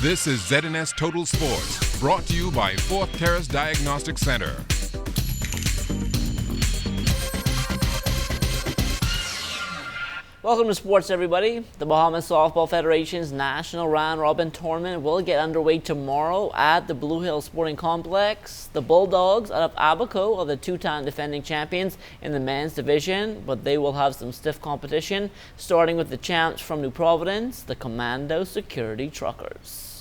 This is ZNS Total Sports, brought to you by Fourth Terrace Diagnostic Center. Welcome to sports, everybody. The Bahamas Softball Federation's National Round Robin Tournament will get underway tomorrow at the Blue Hill Sporting Complex. The Bulldogs out of Abaco are the two-time defending champions in the men's division, but they will have some stiff competition, starting with the champs from New Providence, the Commando Security Truckers.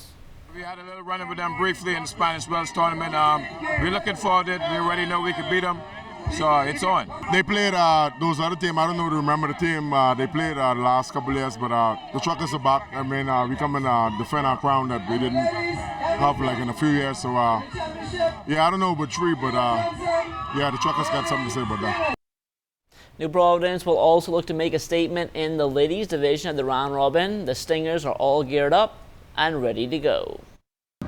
We had a little run-in with them briefly in the Spanish Wells tournament. We're looking forward to it. We already know we can beat them. So it's on. They played those other team. I don't know if you remember the team. They played the last couple of years, but the Truckers are back. I mean, we come and defend our crown that we didn't have like in a few years. So yeah, I don't know about three, but yeah, the Truckers got something to say about that. New Providence will also look to make a statement in the ladies division of the round robin. The Stingers are all geared up and ready to go.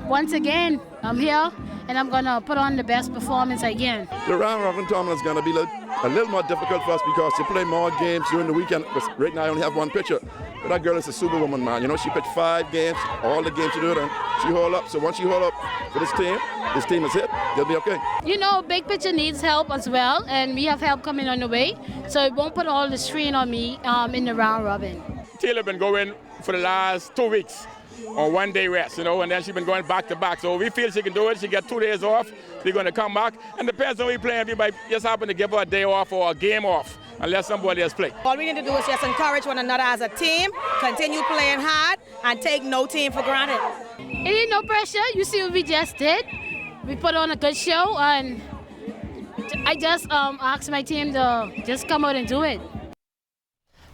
Once again, I'm here and I'm going to put on the best performance again. The round robin tournament is going to be a little more difficult for us because you play more games during the weekend. Because right now I only have one pitcher. But that girl is a superwoman, man. You know, she pitched 5 games, all the games she did, and she hold up. So once she hold up for this team is hit, they'll be okay. You know, big pitcher needs help as well, and we have help coming on the way. So it won't put all the strain on me in the round robin. Taylor been going for the last 2 weeks on 1 day rest, you know, and then she's been going back to back. So we feel she can do it. She got 2 days off. We're going to come back. And depends on who we play. We might just happen to give her a day off or a game off unless somebody else play. All we need to do is just encourage one another as a team, continue playing hard, and take no team for granted. It ain't no pressure. You see what we just did. We put on a good show, and I just asked my team to just come out and do it.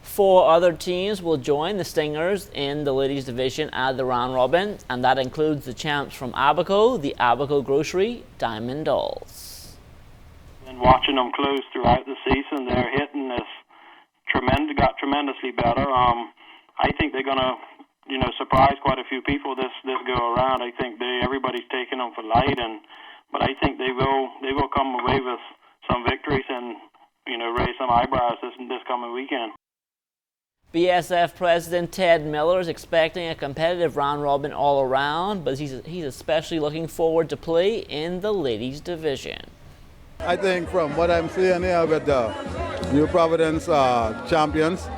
4 other teams will join the Stingers in the ladies division at the round robin, and that includes the champs from Abaco, the Abaco Grocery Diamond Dolls. And watching them close throughout the season, their hitting is got tremendously better. I think they're gonna, surprise quite a few people this go around. I think everybody's taking them for light, but I think they will come away with some victories and raise some eyebrows this coming weekend. BSF President Ted Miller is expecting a competitive round robin all around, but he's especially looking forward to play in the ladies division. I think from what I'm seeing here with the New Providence champions,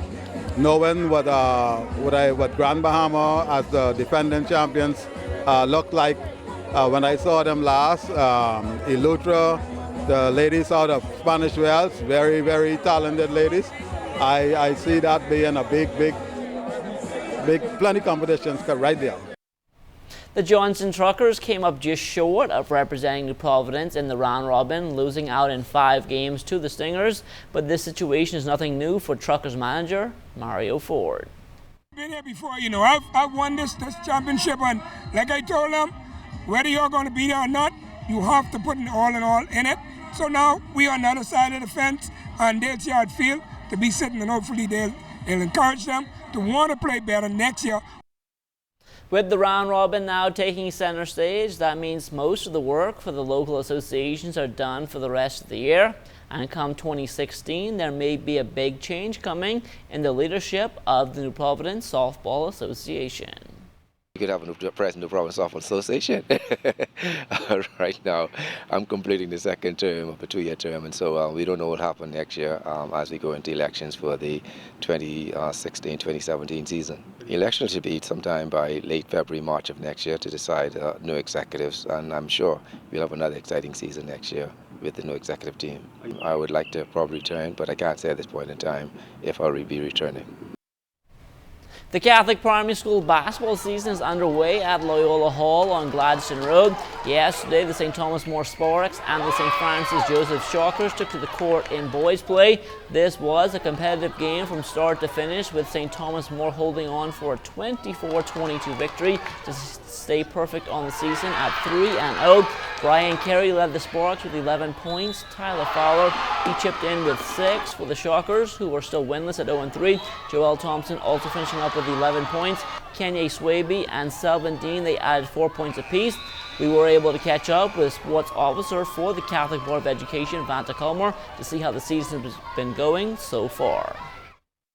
knowing what Grand Bahama as the defending champions looked like when I saw them last, Elutra, the ladies out of Spanish Wells, very, very talented ladies. I see that being a big, plenty competitions right there. The Johnson Truckers came up just short of representing New Providence in the round robin, losing out in 5 games to the Stingers. But this situation is nothing new for Truckers manager Mario Ford. I've been here before, I've won this championship, and like I told them, whether you're going to be there or not, you have to put an all in it. So now we are on the other side of the fence, and they'll see how it feels to be sitting, and hopefully they'll encourage them to want to play better next year. With the round robin now taking center stage, that means most of the work for the local associations are done for the rest of the year. And come 2016, there may be a big change coming in the leadership of the New Providence Softball Association. You could have a president of the Province Softball Association. Right now, I'm completing the second term of a 2-year term, and so we don't know what will happen next year as we go into elections for the 2016-2017 season. Elections should be sometime by late February, March of next year to decide new executives, and I'm sure we'll have another exciting season next year with the new executive team. I would like to probably return, but I can't say at this point in time if I'll be returning. The Catholic Primary School basketball season is underway at Loyola Hall on Gladstone Road. Yesterday, the St. Thomas More Sparks and the St. Francis Joseph Shockers took to the court in boys play. This was a competitive game from start to finish, with St. Thomas More holding on for a 24-22 victory to stay perfect on the season at 3-0. Brian Carey led the Sparks with 11 points. Tyler Fowler, he chipped in with 6 for the Shockers, who were still winless at 0-3. Joel Thompson also finishing up with 11 points. Kenya Swaby and Selvin Dean, they added 4 points apiece. We were able to catch up with sports officer for the Catholic Board of Education, Vanta Culmer, to see how the season has been going so far.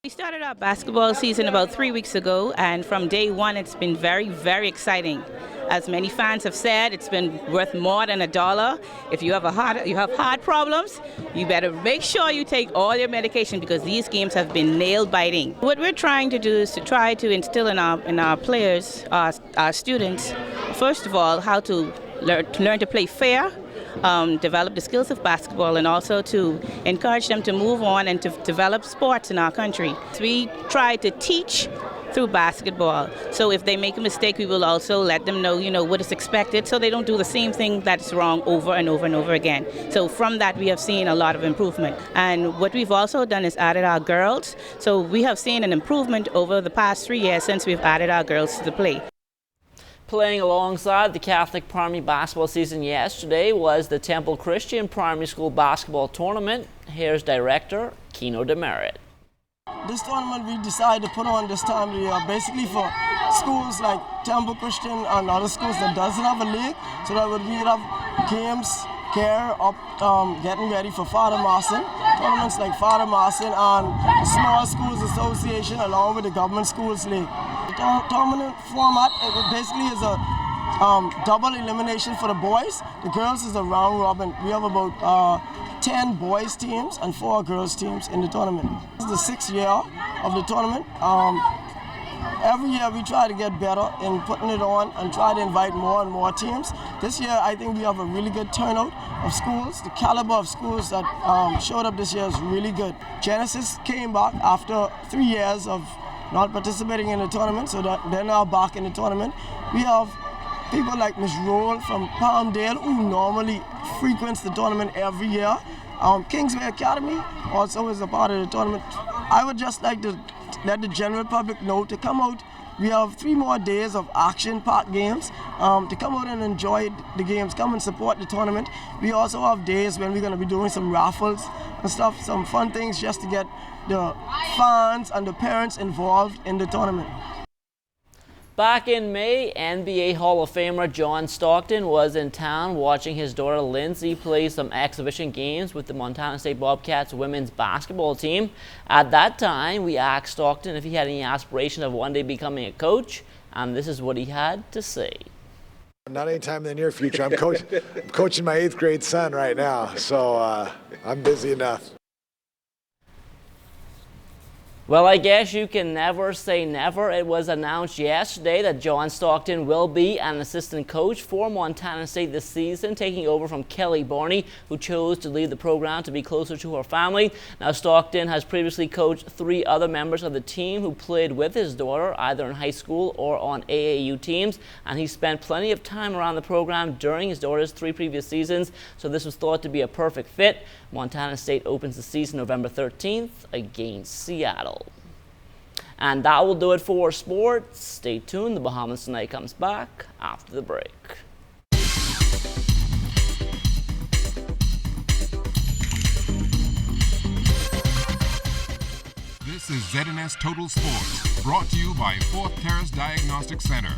We started our basketball season about 3 weeks ago, and from day one it's been very, very exciting. As many fans have said, it's been worth more than $1. If you have heart problems, you better make sure you take all your medication because these games have been nail-biting. What we're trying to do is to try to instill in our players, our students, first of all, how to learn to play fair, develop the skills of basketball, and also to encourage them to move on and to develop sports in our country. So we try to teach through basketball. So if they make a mistake, we will also let them know, what is expected so they don't do the same thing that's wrong over and over and over again. So from that, we have seen a lot of improvement. And what we've also done is added our girls. So we have seen an improvement over the past 3 years since we've added our girls to the play. Playing alongside the Catholic primary basketball season yesterday was the Temple Christian Primary School basketball tournament. Here's director Keno Demerit. This tournament we decided to put on this time of the year basically for schools like Temple Christian and other schools that doesn't have a league, so that we would have games, care up, getting ready for Father Marson, tournaments like Father Marson and the Small Schools Association along with the Government Schools League. The tournament format basically is a double elimination for the boys. The girls is a round robin. We have about 10 boys teams and 4 girls teams in the tournament. This is the 6th year of the tournament. Every year we try to get better in putting it on and try to invite more and more teams. This year I think we have a really good turnout of schools. The caliber of schools that showed up this year is really good. Genesis came back after 3 years of not participating in the tournament, so that they're now back in the tournament. We have people like Ms. Roll from Palmdale, who normally frequents the tournament every year. Kingsway Academy also is a part of the tournament. I would just like to let the general public know to come out. We have 3 more days of action-packed games. To come out and enjoy the games, come and support the tournament. We also have days when we're going to be doing some raffles and stuff, some fun things just to get the fans and the parents involved in the tournament. Back in May, NBA Hall of Famer John Stockton was in town watching his daughter Lindsay play some exhibition games with the Montana State Bobcats women's basketball team. At that time, we asked Stockton if he had any aspiration of one day becoming a coach, and this is what he had to say. Not anytime in the near future. I'm coaching my 8th grade son right now, so I'm busy enough. Well, I guess you can never say never. It was announced yesterday that John Stockton will be an assistant coach for Montana State this season, taking over from Kelly Barney, who chose to leave the program to be closer to her family. Now, Stockton has previously coached 3 other members of the team who played with his daughter, either in high school or on AAU teams, and he spent plenty of time around the program during his daughter's 3 previous seasons, so this was thought to be a perfect fit. Montana State opens the season November 13th against Seattle. And that will do it for sports. Stay tuned. The Bahamas Tonight comes back after the break. This is ZNS Total Sports, brought to you by 4th Terrace Diagnostic Center.